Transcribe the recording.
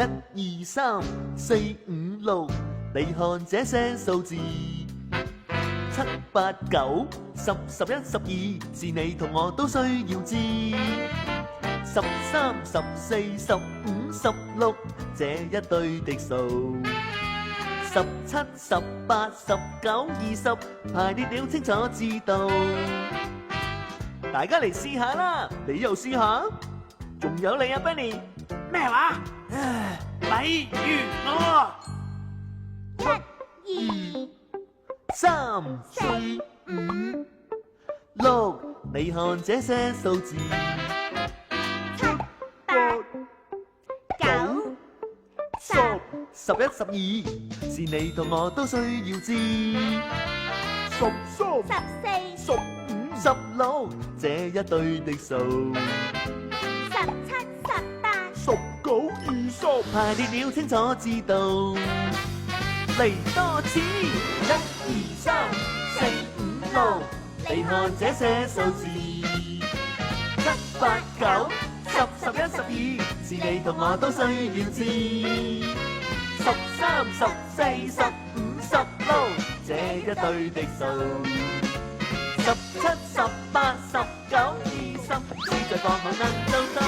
1、2、3、4、5、6，你看這些數字。7、8、9、10、11、12，是你同我都需要知。13、14、15、16，這一對的數。17、18、19、20，排列了清楚知道。大家嚟試下啦，你又試下。仲有你啊 Benny， 咩話？例如我1、2、3、4、5、6，你看這些數字。7、8、9、10、11、12，是你同我都需要知。13、14、15、16，這一對的數。17、18、19、20，排列了清楚知道。嚟多次，1、2、3、4、5、6，你看這些數字。7、8、9、10、11、12，是你同我都需要知。13、14、15、16，這一對的數。17、18、19、20，只在放學能做到。